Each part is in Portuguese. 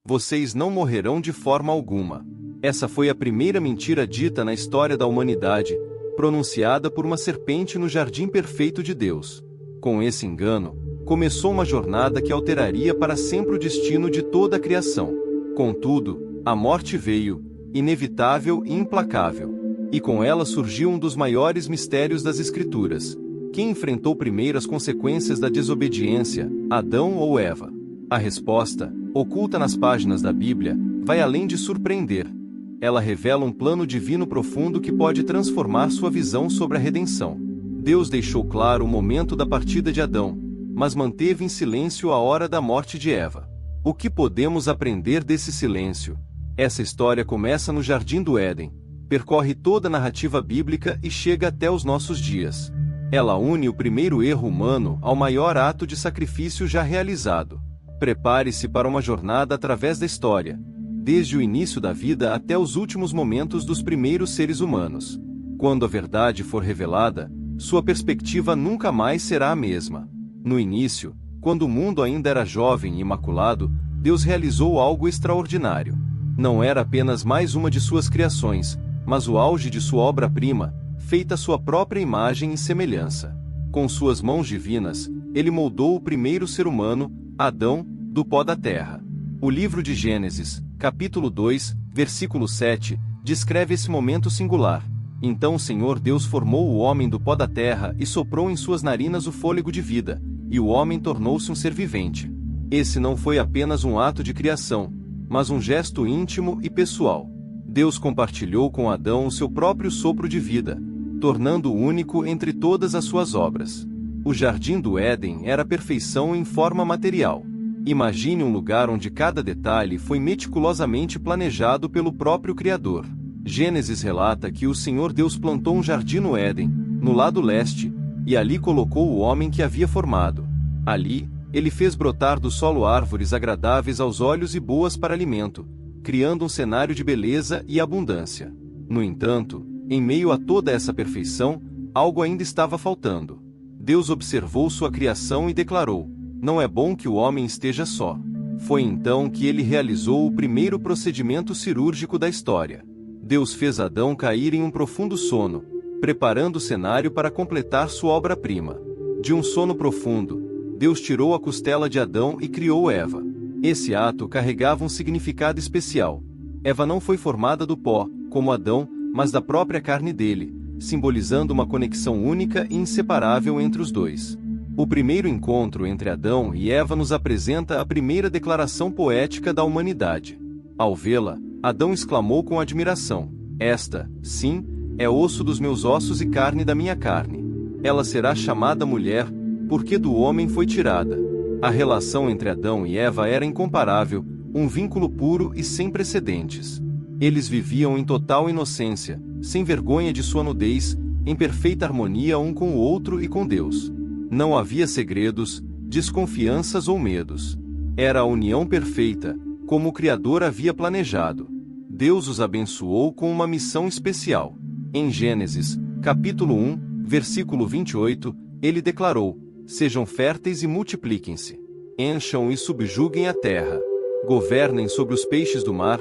Vocês não morrerão de forma alguma. Essa foi a primeira mentira dita na história da humanidade, pronunciada por uma serpente no jardim perfeito de Deus. Com esse engano, começou uma jornada que alteraria para sempre o destino de toda a criação. Contudo, a morte veio, inevitável e implacável. E com ela surgiu um dos maiores mistérios das Escrituras. Quem enfrentou primeiro as consequências da desobediência, Adão ou Eva? A resposta, oculta nas páginas da Bíblia, vai além de surpreender. Ela revela um plano divino profundo que pode transformar sua visão sobre a redenção. Deus deixou claro o momento da partida de Adão, mas manteve em silêncio a hora da morte de Eva. O que podemos aprender desse silêncio? Essa história começa no Jardim do Éden, percorre toda a narrativa bíblica e chega até os nossos dias. Ela une o primeiro erro humano ao maior ato de sacrifício já realizado. Prepare-se para uma jornada através da história, desde o início da vida até os últimos momentos dos primeiros seres humanos. Quando a verdade for revelada, sua perspectiva nunca mais será a mesma. No início, quando o mundo ainda era jovem e imaculado, Deus realizou algo extraordinário. Não era apenas mais uma de suas criações, mas o auge de sua obra-prima, feita à sua própria imagem e semelhança. Com suas mãos divinas, ele moldou o primeiro ser humano, Adão, do pó da terra. O livro de Gênesis, capítulo 2, versículo 7, descreve esse momento singular. Então o Senhor Deus formou o homem do pó da terra e soprou em suas narinas o fôlego de vida, e o homem tornou-se um ser vivente. Esse não foi apenas um ato de criação, mas um gesto íntimo e pessoal. Deus compartilhou com Adão o seu próprio sopro de vida, tornando-o único entre todas as suas obras. O Jardim do Éden era a perfeição em forma material. Imagine um lugar onde cada detalhe foi meticulosamente planejado pelo próprio Criador. Gênesis relata que o Senhor Deus plantou um jardim no Éden, no lado leste, e ali colocou o homem que havia formado. Ali, ele fez brotar do solo árvores agradáveis aos olhos e boas para alimento, criando um cenário de beleza e abundância. No entanto, em meio a toda essa perfeição, algo ainda estava faltando. Deus observou sua criação e declarou: "Não é bom que o homem esteja só." Foi então que ele realizou o primeiro procedimento cirúrgico da história. Deus fez Adão cair em um profundo sono, preparando o cenário para completar sua obra-prima. De um sono profundo, Deus tirou a costela de Adão e criou Eva. Esse ato carregava um significado especial. Eva não foi formada do pó, como Adão, mas da própria carne dele, simbolizando uma conexão única e inseparável entre os dois. O primeiro encontro entre Adão e Eva nos apresenta a primeira declaração poética da humanidade. Ao vê-la, Adão exclamou com admiração: "Esta, sim, é osso dos meus ossos e carne da minha carne. Ela será chamada mulher, porque do homem foi tirada." A relação entre Adão e Eva era incomparável, um vínculo puro e sem precedentes. Eles viviam em total inocência, sem vergonha de sua nudez, em perfeita harmonia um com o outro e com Deus. Não havia segredos, desconfianças ou medos. Era a união perfeita, como o Criador havia planejado. Deus os abençoou com uma missão especial. Em Gênesis, capítulo 1, versículo 28, ele declarou: "Sejam férteis e multipliquem-se. Encham e subjuguem a terra. Governem sobre os peixes do mar,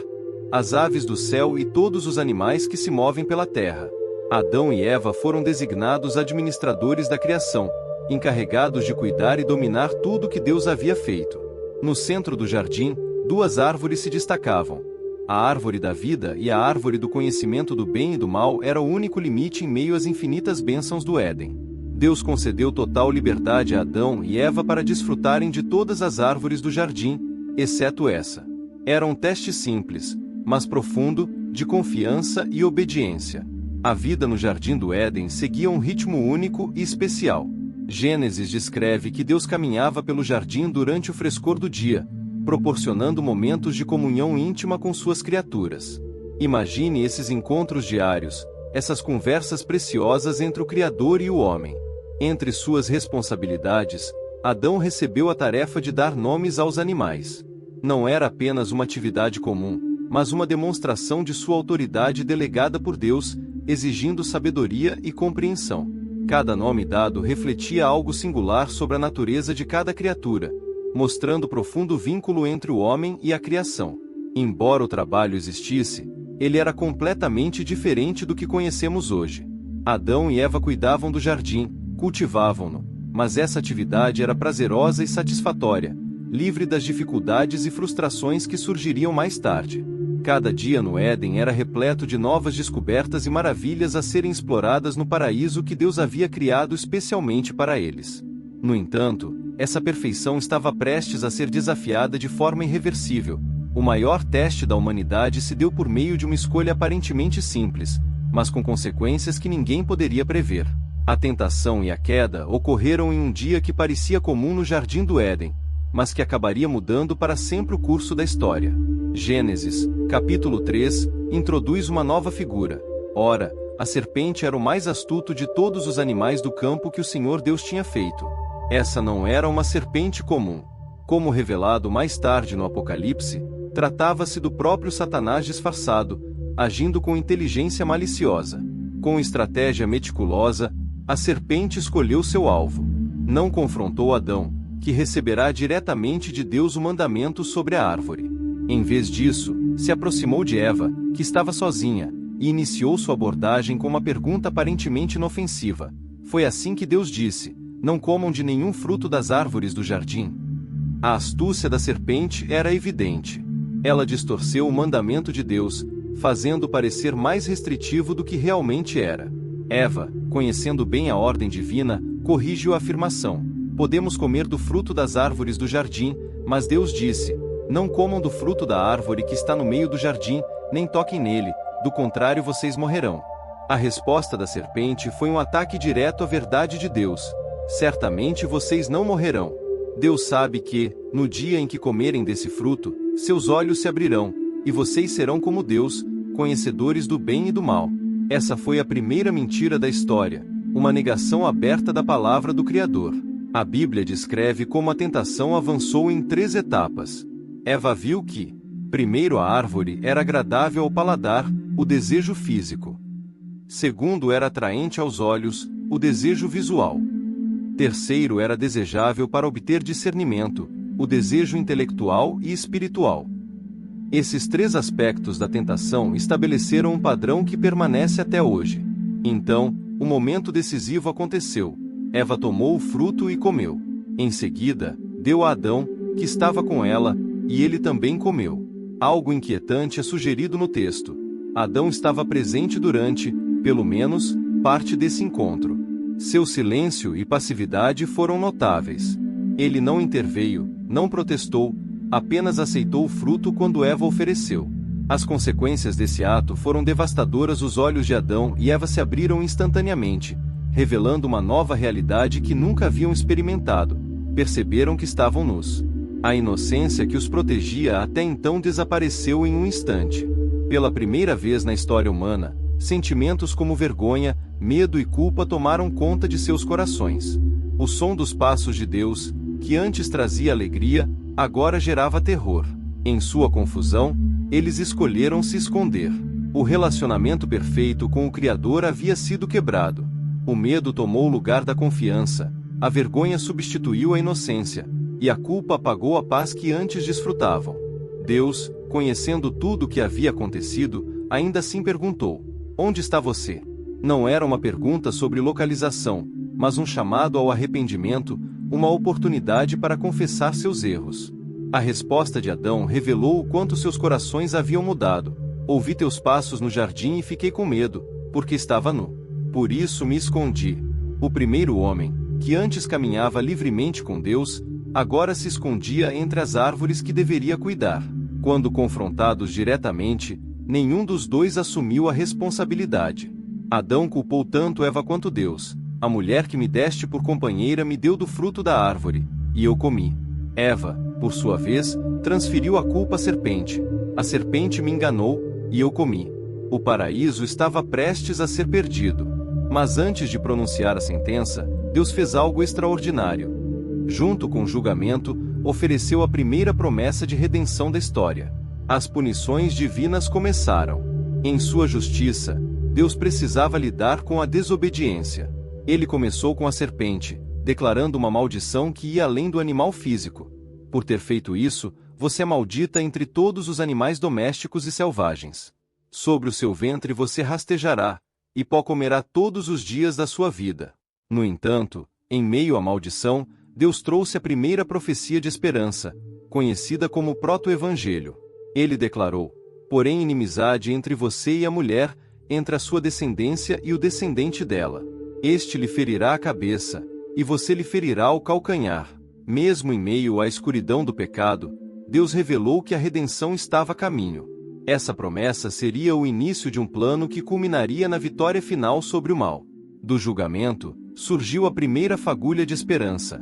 as aves do céu e todos os animais que se movem pela terra." Adão e Eva foram designados administradores da criação, encarregados de cuidar e dominar tudo que Deus havia feito. No centro do jardim, duas árvores se destacavam. A árvore da vida e a árvore do conhecimento do bem e do mal era o único limite em meio às infinitas bênçãos do Éden. Deus concedeu total liberdade a Adão e Eva para desfrutarem de todas as árvores do jardim, exceto essa. Era um teste simples, mas profundo, de confiança e obediência. A vida no Jardim do Éden seguia um ritmo único e especial. Gênesis descreve que Deus caminhava pelo jardim durante o frescor do dia, proporcionando momentos de comunhão íntima com suas criaturas. Imagine esses encontros diários, essas conversas preciosas entre o Criador e o homem. Entre suas responsabilidades, Adão recebeu a tarefa de dar nomes aos animais. Não era apenas uma atividade comum, mas uma demonstração de sua autoridade delegada por Deus, exigindo sabedoria e compreensão. Cada nome dado refletia algo singular sobre a natureza de cada criatura, mostrando profundo vínculo entre o homem e a criação. Embora o trabalho existisse, ele era completamente diferente do que conhecemos hoje. Adão e Eva cuidavam do jardim, cultivavam-no, mas essa atividade era prazerosa e satisfatória, livre das dificuldades e frustrações que surgiriam mais tarde. Cada dia no Éden era repleto de novas descobertas e maravilhas a serem exploradas no paraíso que Deus havia criado especialmente para eles. No entanto, essa perfeição estava prestes a ser desafiada de forma irreversível. O maior teste da humanidade se deu por meio de uma escolha aparentemente simples, mas com consequências que ninguém poderia prever. A tentação e a queda ocorreram em um dia que parecia comum no Jardim do Éden, mas que acabaria mudando para sempre o curso da história. Gênesis, capítulo 3, introduz uma nova figura. Ora, a serpente era o mais astuto de todos os animais do campo que o Senhor Deus tinha feito. Essa não era uma serpente comum. Como revelado mais tarde no Apocalipse, tratava-se do próprio Satanás disfarçado, agindo com inteligência maliciosa. Com estratégia meticulosa, a serpente escolheu seu alvo. Não confrontou Adão, que receberá diretamente de Deus o mandamento sobre a árvore. Em vez disso, se aproximou de Eva, que estava sozinha, e iniciou sua abordagem com uma pergunta aparentemente inofensiva. Foi assim que Deus disse: não comam de nenhum fruto das árvores do jardim. A astúcia da serpente era evidente. Ela distorceu o mandamento de Deus, fazendo parecer mais restritivo do que realmente era. Eva, conhecendo bem a ordem divina, corrige a afirmação: podemos comer do fruto das árvores do jardim, mas Deus disse: não comam do fruto da árvore que está no meio do jardim, nem toquem nele, do contrário vocês morrerão. A resposta da serpente foi um ataque direto à verdade de Deus: certamente vocês não morrerão. Deus sabe que, no dia em que comerem desse fruto, seus olhos se abrirão, e vocês serão como Deus, conhecedores do bem e do mal. Essa foi a primeira mentira da história, uma negação aberta da palavra do Criador. A Bíblia descreve como a tentação avançou em 3 etapas. Eva viu que, primeiro, a árvore era agradável ao paladar, o desejo físico. Segundo, era atraente aos olhos, o desejo visual. Terceiro, era desejável para obter discernimento, o desejo intelectual e espiritual. Esses 3 aspectos da tentação estabeleceram um padrão que permanece até hoje. Então, o momento decisivo aconteceu. Eva tomou o fruto e comeu. Em seguida, deu a Adão, que estava com ela, e ele também comeu. Algo inquietante é sugerido no texto. Adão estava presente durante, pelo menos, parte desse encontro. Seu silêncio e passividade foram notáveis. Ele não interveio, não protestou, apenas aceitou o fruto quando Eva ofereceu. As consequências desse ato foram devastadoras. Os olhos de Adão e Eva se abriram instantaneamente, revelando uma nova realidade que nunca haviam experimentado. Perceberam que estavam nus. A inocência que os protegia até então desapareceu em um instante. Pela primeira vez na história humana, sentimentos como vergonha, medo e culpa tomaram conta de seus corações. O som dos passos de Deus, que antes trazia alegria, agora gerava terror. Em sua confusão, eles escolheram se esconder. O relacionamento perfeito com o Criador havia sido quebrado. O medo tomou o lugar da confiança, a vergonha substituiu a inocência, e a culpa apagou a paz que antes desfrutavam. Deus, conhecendo tudo o que havia acontecido, ainda assim perguntou: onde está você? Não era uma pergunta sobre localização, mas um chamado ao arrependimento, uma oportunidade para confessar seus erros. A resposta de Adão revelou o quanto seus corações haviam mudado. Ouvi teus passos no jardim e fiquei com medo, porque estava nu. Por isso me escondi. O primeiro homem, que antes caminhava livremente com Deus, agora se escondia entre as árvores que deveria cuidar. Quando confrontados diretamente, nenhum dos dois assumiu a responsabilidade. Adão culpou tanto Eva quanto Deus. A mulher que me deste por companheira me deu do fruto da árvore, e eu comi. Eva, por sua vez, transferiu a culpa à serpente. A serpente me enganou, e eu comi. O paraíso estava prestes a ser perdido. Mas antes de pronunciar a sentença, Deus fez algo extraordinário. Junto com o julgamento, ofereceu a primeira promessa de redenção da história. As punições divinas começaram. Em sua justiça, Deus precisava lidar com a desobediência. Ele começou com a serpente, declarando uma maldição que ia além do animal físico. Por ter feito isso, você é maldita entre todos os animais domésticos e selvagens. Sobre o seu ventre você rastejará, e pó comerá todos os dias da sua vida. No entanto, em meio à maldição, Deus trouxe a primeira profecia de esperança, conhecida como proto-evangelho. Ele declarou: porém inimizade entre você e a mulher, entre a sua descendência e o descendente dela. Este lhe ferirá a cabeça, e você lhe ferirá o calcanhar. Mesmo em meio à escuridão do pecado, Deus revelou que a redenção estava a caminho. Essa promessa seria o início de um plano que culminaria na vitória final sobre o mal. Do julgamento, surgiu a primeira fagulha de esperança,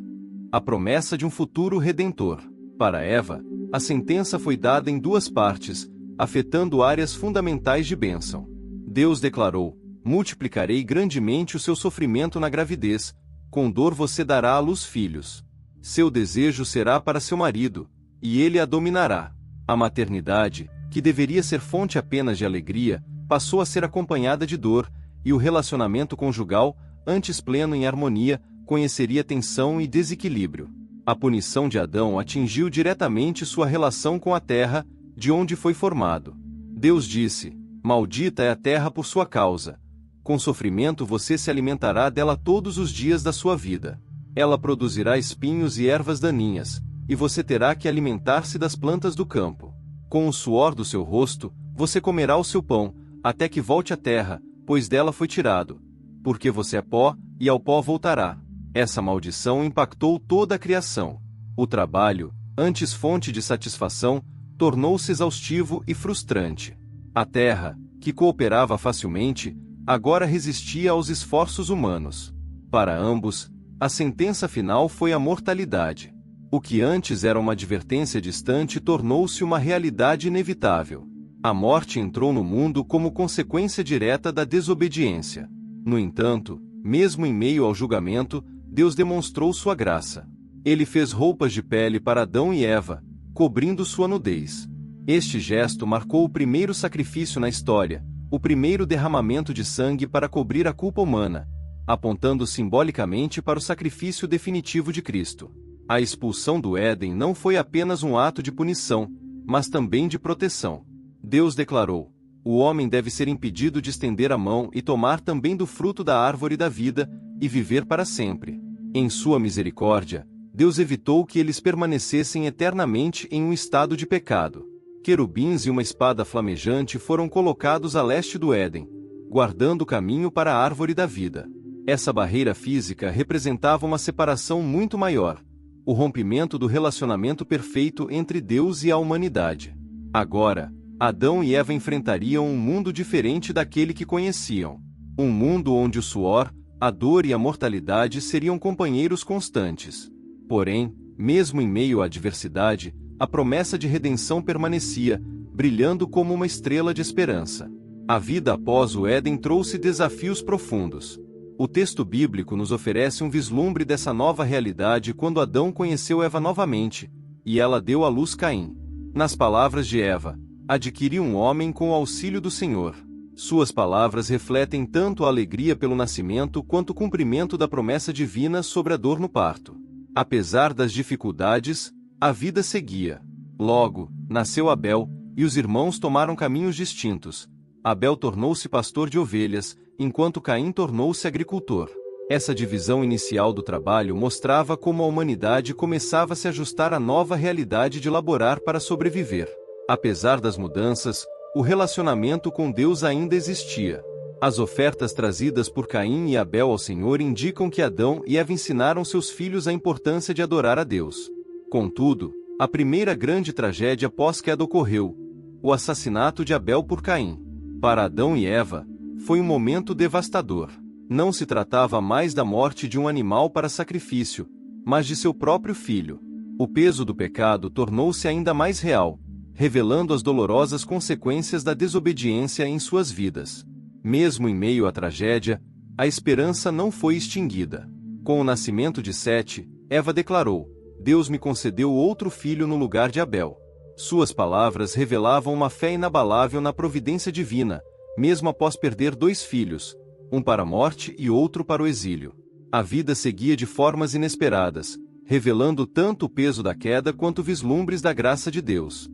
a promessa de um futuro redentor. Para Eva, a sentença foi dada em duas partes, afetando áreas fundamentais de bênção. Deus declarou: multiplicarei grandemente o seu sofrimento na gravidez, com dor você dará à luz filhos. Seu desejo será para seu marido, e ele a dominará. A maternidade, que deveria ser fonte apenas de alegria, passou a ser acompanhada de dor, e o relacionamento conjugal, antes pleno em harmonia, conheceria tensão e desequilíbrio. A punição de Adão atingiu diretamente sua relação com a terra, de onde foi formado. Deus disse: maldita é a terra por sua causa. Com sofrimento você se alimentará dela todos os dias da sua vida. Ela produzirá espinhos e ervas daninhas, e você terá que alimentar-se das plantas do campo. Com o suor do seu rosto, você comerá o seu pão, até que volte à terra, pois dela foi tirado. Porque você é pó, e ao pó voltará. Essa maldição impactou toda a criação. O trabalho, antes fonte de satisfação, tornou-se exaustivo e frustrante. A terra, que cooperava facilmente, agora resistia aos esforços humanos. Para ambos, a sentença final foi a mortalidade. O que antes era uma advertência distante tornou-se uma realidade inevitável. A morte entrou no mundo como consequência direta da desobediência. No entanto, mesmo em meio ao julgamento, Deus demonstrou sua graça. Ele fez roupas de pele para Adão e Eva, cobrindo sua nudez. Este gesto marcou o primeiro sacrifício na história, o primeiro derramamento de sangue para cobrir a culpa humana, apontando simbolicamente para o sacrifício definitivo de Cristo. A expulsão do Éden não foi apenas um ato de punição, mas também de proteção. Deus declarou: o homem deve ser impedido de estender a mão e tomar também do fruto da árvore da vida, e viver para sempre. Em sua misericórdia, Deus evitou que eles permanecessem eternamente em um estado de pecado. Querubins e uma espada flamejante foram colocados a leste do Éden, guardando o caminho para a árvore da vida. Essa barreira física representava uma separação muito maior, o rompimento do relacionamento perfeito entre Deus e a humanidade. Agora, Adão e Eva enfrentariam um mundo diferente daquele que conheciam. Um mundo onde o suor, a dor e a mortalidade seriam companheiros constantes. Porém, mesmo em meio à adversidade, a promessa de redenção permanecia, brilhando como uma estrela de esperança. A vida após o Éden trouxe desafios profundos. O texto bíblico nos oferece um vislumbre dessa nova realidade quando Adão conheceu Eva novamente, e ela deu à luz Caim. Nas palavras de Eva: adquiri um homem com o auxílio do Senhor. Suas palavras refletem tanto a alegria pelo nascimento quanto o cumprimento da promessa divina sobre a dor no parto. Apesar das dificuldades, a vida seguia. Logo, nasceu Abel, e os irmãos tomaram caminhos distintos. Abel tornou-se pastor de ovelhas, enquanto Caim tornou-se agricultor. Essa divisão inicial do trabalho mostrava como a humanidade começava a se ajustar à nova realidade de laborar para sobreviver. Apesar das mudanças, o relacionamento com Deus ainda existia. As ofertas trazidas por Caim e Abel ao Senhor indicam que Adão e Eva ensinaram seus filhos a importância de adorar a Deus. Contudo, a primeira grande tragédia pós-queda ocorreu: o assassinato de Abel por Caim. Para Adão e Eva, foi um momento devastador. Não se tratava mais da morte de um animal para sacrifício, mas de seu próprio filho. O peso do pecado tornou-se ainda mais real, revelando as dolorosas consequências da desobediência em suas vidas. Mesmo em meio à tragédia, a esperança não foi extinguida. Com o nascimento de Sete, Eva declarou: Deus me concedeu outro filho no lugar de Abel. Suas palavras revelavam uma fé inabalável na providência divina, mesmo após perder 2 filhos, um para a morte e outro para o exílio. A vida seguia de formas inesperadas, revelando tanto o peso da queda quanto vislumbres da graça de Deus.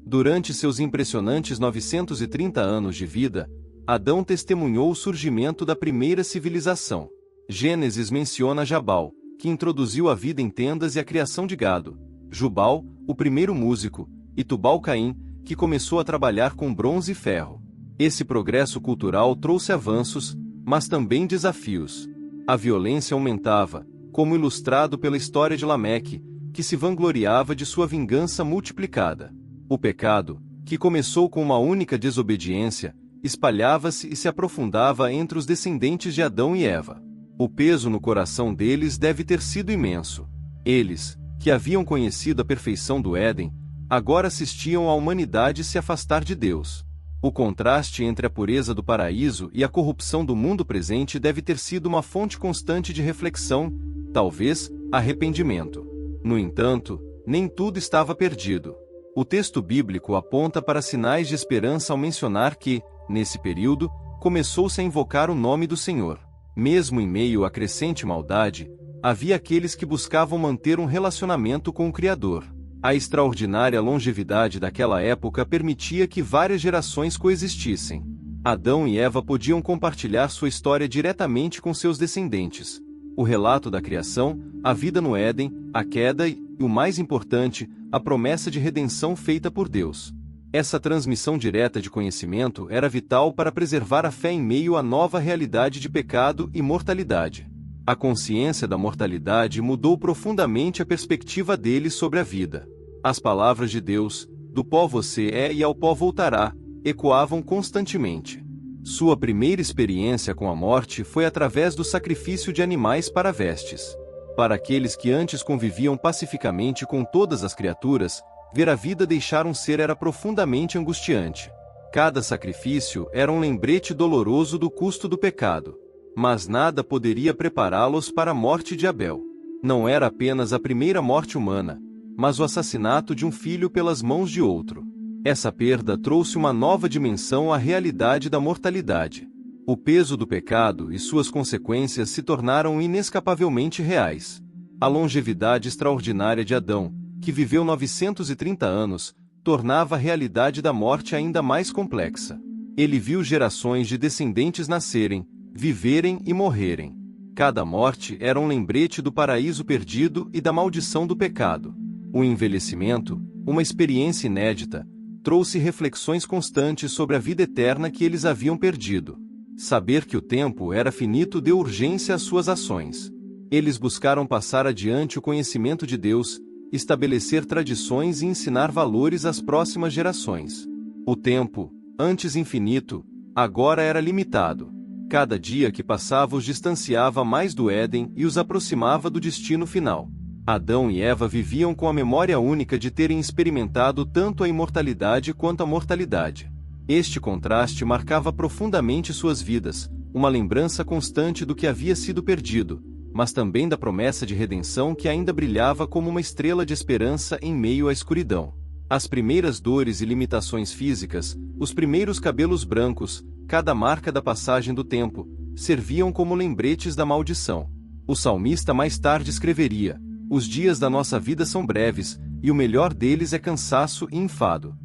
Durante seus impressionantes 930 anos de vida, Adão testemunhou o surgimento da primeira civilização. Gênesis menciona Jabal, que introduziu a vida em tendas e a criação de gado, Jubal, o primeiro músico, e Tubal-Caim, que começou a trabalhar com bronze e ferro. Esse progresso cultural trouxe avanços, mas também desafios. A violência aumentava, como ilustrado pela história de Lameque, que se vangloriava de sua vingança multiplicada. O pecado, que começou com uma única desobediência, espalhava-se e se aprofundava entre os descendentes de Adão e Eva. O peso no coração deles deve ter sido imenso. Eles, que haviam conhecido a perfeição do Éden, agora assistiam a humanidade se afastar de Deus. O contraste entre a pureza do paraíso e a corrupção do mundo presente deve ter sido uma fonte constante de reflexão, talvez, arrependimento. No entanto, nem tudo estava perdido. O texto bíblico aponta para sinais de esperança ao mencionar que, nesse período, começou-se a invocar o nome do Senhor. Mesmo em meio à crescente maldade, havia aqueles que buscavam manter um relacionamento com o Criador. A extraordinária longevidade daquela época permitia que várias gerações coexistissem. Adão e Eva podiam compartilhar sua história diretamente com seus descendentes. O relato da criação, a vida no Éden, a queda e, o mais importante, a promessa de redenção feita por Deus. Essa transmissão direta de conhecimento era vital para preservar a fé em meio à nova realidade de pecado e mortalidade. A consciência da mortalidade mudou profundamente a perspectiva deles sobre a vida. As palavras de Deus, "Do pó você é e ao pó voltará", ecoavam constantemente. Sua primeira experiência com a morte foi através do sacrifício de animais para vestes. Para aqueles que antes conviviam pacificamente com todas as criaturas, ver a vida deixar um ser era profundamente angustiante. Cada sacrifício era um lembrete doloroso do custo do pecado. Mas nada poderia prepará-los para a morte de Abel. Não era apenas a primeira morte humana, mas o assassinato de um filho pelas mãos de outro. Essa perda trouxe uma nova dimensão à realidade da mortalidade. O peso do pecado e suas consequências se tornaram inescapavelmente reais. A longevidade extraordinária de Adão, que viveu 930 anos, tornava a realidade da morte ainda mais complexa. Ele viu gerações de descendentes nascerem, viverem e morrerem. Cada morte era um lembrete do paraíso perdido e da maldição do pecado. O envelhecimento, uma experiência inédita, trouxe reflexões constantes sobre a vida eterna que eles haviam perdido. Saber que o tempo era finito deu urgência às suas ações. Eles buscaram passar adiante o conhecimento de Deus, estabelecer tradições e ensinar valores às próximas gerações. O tempo, antes infinito, agora era limitado. Cada dia que passava os distanciava mais do Éden e os aproximava do destino final. Adão e Eva viviam com a memória única de terem experimentado tanto a imortalidade quanto a mortalidade. Este contraste marcava profundamente suas vidas, uma lembrança constante do que havia sido perdido, mas também da promessa de redenção que ainda brilhava como uma estrela de esperança em meio à escuridão. As primeiras dores e limitações físicas, os primeiros cabelos brancos, cada marca da passagem do tempo, serviam como lembretes da maldição. O salmista mais tarde escreveria: "Os dias da nossa vida são breves, e o melhor deles é cansaço e enfado."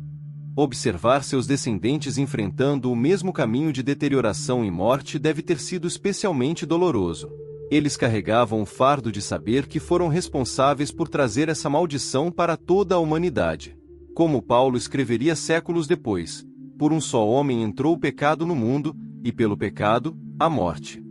Observar seus descendentes enfrentando o mesmo caminho de deterioração e morte deve ter sido especialmente doloroso. Eles carregavam o fardo de saber que foram responsáveis por trazer essa maldição para toda a humanidade. Como Paulo escreveria séculos depois: "Por um só homem entrou o pecado no mundo, e pelo pecado, a morte."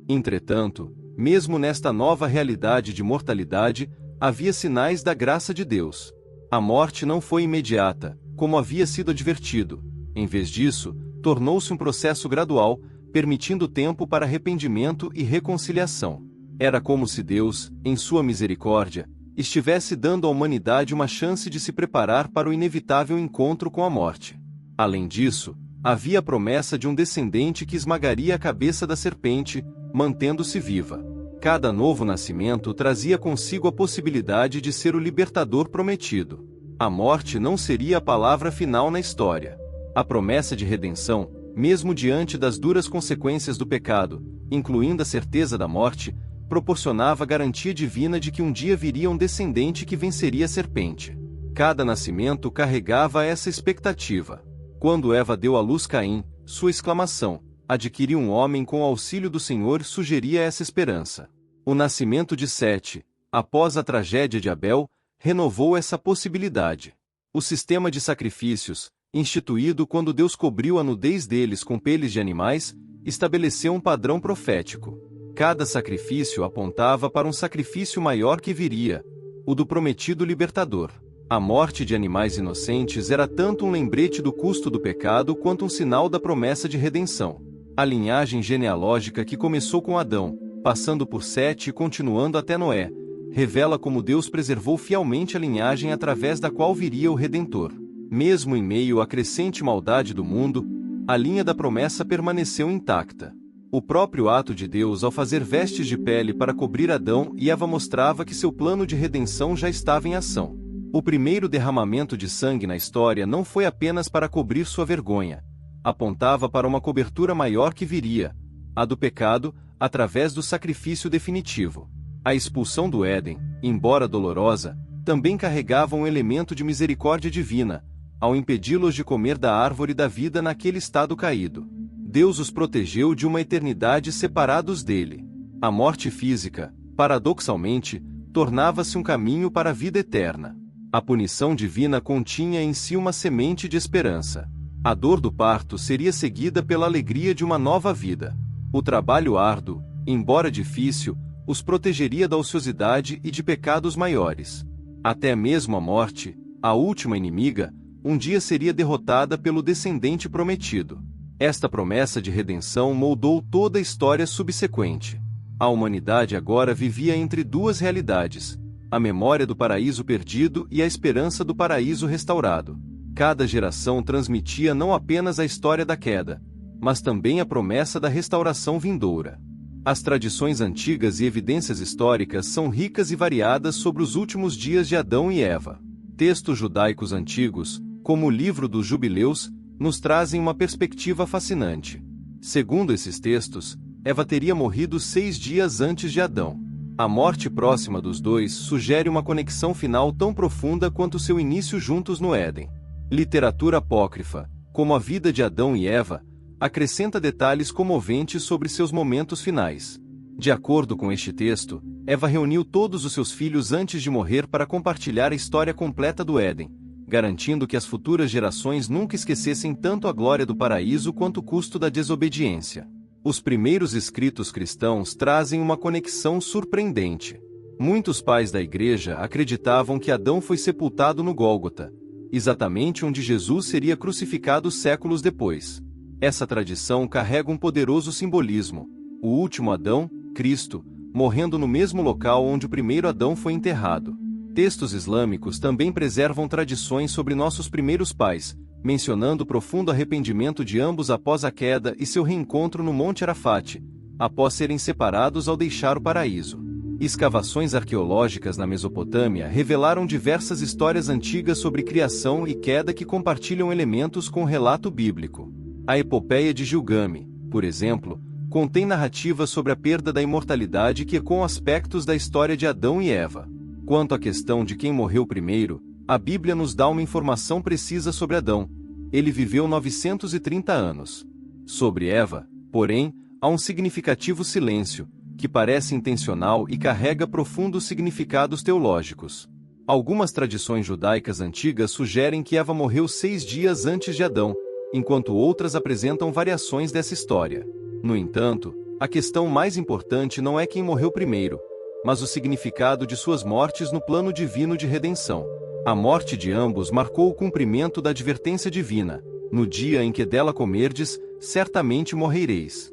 Entretanto, mesmo nesta nova realidade de mortalidade, havia sinais da graça de Deus. A morte não foi imediata, como havia sido advertido. Em vez disso, tornou-se um processo gradual, permitindo tempo para arrependimento e reconciliação. Era como se Deus, em sua misericórdia, estivesse dando à humanidade uma chance de se preparar para o inevitável encontro com a morte. Além disso, havia a promessa de um descendente que esmagaria a cabeça da serpente, mantendo-se viva. Cada novo nascimento trazia consigo a possibilidade de ser o libertador prometido. A morte não seria a palavra final na história. A promessa de redenção, mesmo diante das duras consequências do pecado, incluindo a certeza da morte, proporcionava a garantia divina de que um dia viria um descendente que venceria a serpente. Cada nascimento carregava essa expectativa. Quando Eva deu à luz Caim, sua exclamação, adquiri um homem com o auxílio do Senhor, sugeria essa esperança. O nascimento de Sete, após a tragédia de Abel, renovou essa possibilidade. O sistema de sacrifícios, instituído quando Deus cobriu a nudez deles com peles de animais, estabeleceu um padrão profético. Cada sacrifício apontava para um sacrifício maior que viria, o do prometido libertador. A morte de animais inocentes era tanto um lembrete do custo do pecado quanto um sinal da promessa de redenção. A linhagem genealógica que começou com Adão, passando por Sete e continuando até Noé, revela como Deus preservou fielmente a linhagem através da qual viria o Redentor. Mesmo em meio à crescente maldade do mundo, a linha da promessa permaneceu intacta. O próprio ato de Deus ao fazer vestes de pele para cobrir Adão e Eva mostrava que seu plano de redenção já estava em ação. O primeiro derramamento de sangue na história não foi apenas para cobrir sua vergonha. Apontava para uma cobertura maior que viria, a do pecado, através do sacrifício definitivo. A expulsão do Éden, embora dolorosa, também carregava um elemento de misericórdia divina, ao impedi-los de comer da árvore da vida naquele estado caído. Deus os protegeu de uma eternidade separados dele. A morte física, paradoxalmente, tornava-se um caminho para a vida eterna. A punição divina continha em si uma semente de esperança. A dor do parto seria seguida pela alegria de uma nova vida. O trabalho árduo, embora difícil, os protegeria da ociosidade e de pecados maiores. Até mesmo a morte, a última inimiga, um dia seria derrotada pelo descendente prometido. Esta promessa de redenção moldou toda a história subsequente. A humanidade agora vivia entre duas realidades: a memória do paraíso perdido e a esperança do paraíso restaurado. Cada geração transmitia não apenas a história da queda, mas também a promessa da restauração vindoura. As tradições antigas e evidências históricas são ricas e variadas sobre os últimos dias de Adão e Eva. Textos judaicos antigos, como o livro dos Jubileus, nos trazem uma perspectiva fascinante. Segundo esses textos, Eva teria morrido 6 dias antes de Adão. A morte próxima dos dois sugere uma conexão final tão profunda quanto seu início juntos no Éden. Literatura apócrifa, como a vida de Adão e Eva, acrescenta detalhes comoventes sobre seus momentos finais. De acordo com este texto, Eva reuniu todos os seus filhos antes de morrer para compartilhar a história completa do Éden, garantindo que as futuras gerações nunca esquecessem tanto a glória do paraíso quanto o custo da desobediência. Os primeiros escritos cristãos trazem uma conexão surpreendente. Muitos pais da Igreja acreditavam que Adão foi sepultado no Gólgota, exatamente onde Jesus seria crucificado séculos depois. Essa tradição carrega um poderoso simbolismo: o último Adão, Cristo, morrendo no mesmo local onde o primeiro Adão foi enterrado. Textos islâmicos também preservam tradições sobre nossos primeiros pais, mencionando o profundo arrependimento de ambos após a queda e seu reencontro no Monte Arafat, após serem separados ao deixar o paraíso. Escavações arqueológicas na Mesopotâmia revelaram diversas histórias antigas sobre criação e queda que compartilham elementos com o relato bíblico. A epopeia de Gilgame, por exemplo, contém narrativas sobre a perda da imortalidade que ecoam aspectos da história de Adão e Eva. Quanto à questão de quem morreu primeiro, a Bíblia nos dá uma informação precisa sobre Adão: ele viveu 930 anos. Sobre Eva, porém, há um significativo silêncio, que parece intencional e carrega profundos significados teológicos. Algumas tradições judaicas antigas sugerem que Eva morreu 6 dias antes de Adão, enquanto outras apresentam variações dessa história. No entanto, a questão mais importante não é quem morreu primeiro, mas o significado de suas mortes no plano divino de redenção. A morte de ambos marcou o cumprimento da advertência divina: no dia em que dela comerdes, certamente morrereis.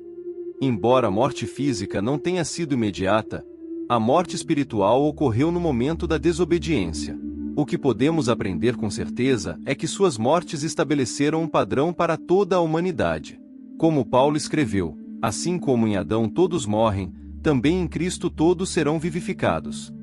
Embora a morte física não tenha sido imediata, a morte espiritual ocorreu no momento da desobediência. O que podemos aprender com certeza é que suas mortes estabeleceram um padrão para toda a humanidade. Como Paulo escreveu: assim como em Adão todos morrem, também em Cristo todos serão vivificados.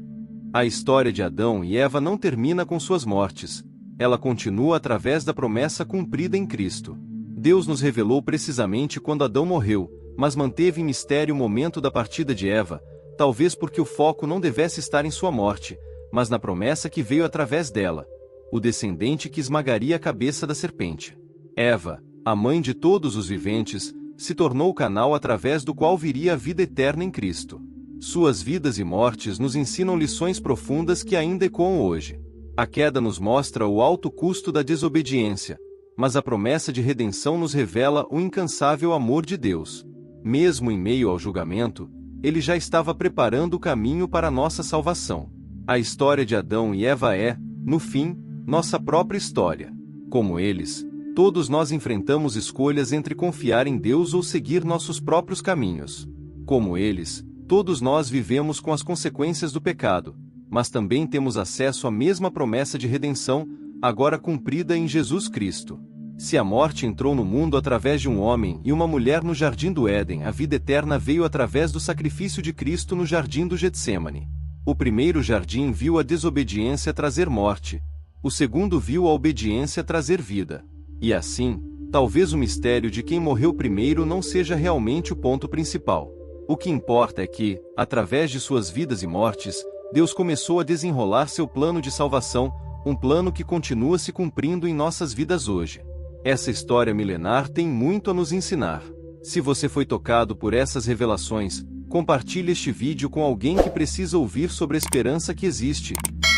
A história de Adão e Eva não termina com suas mortes, ela continua através da promessa cumprida em Cristo. Deus nos revelou precisamente quando Adão morreu, mas manteve em mistério o momento da partida de Eva, talvez porque o foco não devesse estar em sua morte, mas na promessa que veio através dela, o descendente que esmagaria a cabeça da serpente. Eva, a mãe de todos os viventes, se tornou o canal através do qual viria a vida eterna em Cristo. Suas vidas e mortes nos ensinam lições profundas que ainda ecoam hoje. A queda nos mostra o alto custo da desobediência, mas a promessa de redenção nos revela o incansável amor de Deus. Mesmo em meio ao julgamento, Ele já estava preparando o caminho para a nossa salvação. A história de Adão e Eva é, no fim, nossa própria história. Como eles, todos nós enfrentamos escolhas entre confiar em Deus ou seguir nossos próprios caminhos. Como eles, todos nós vivemos com as consequências do pecado, mas também temos acesso à mesma promessa de redenção, agora cumprida em Jesus Cristo. Se a morte entrou no mundo através de um homem e uma mulher no jardim do Éden, a vida eterna veio através do sacrifício de Cristo no jardim do Getsêmani. O primeiro jardim viu a desobediência trazer morte, o segundo viu a obediência trazer vida. E assim, talvez o mistério de quem morreu primeiro não seja realmente o ponto principal. O que importa é que, através de suas vidas e mortes, Deus começou a desenrolar seu plano de salvação, um plano que continua se cumprindo em nossas vidas hoje. Essa história milenar tem muito a nos ensinar. Se você foi tocado por essas revelações, compartilhe este vídeo com alguém que precisa ouvir sobre a esperança que existe,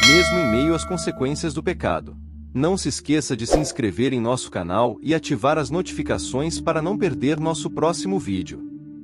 mesmo em meio às consequências do pecado. Não se esqueça de se inscrever em nosso canal e ativar as notificações para não perder nosso próximo vídeo.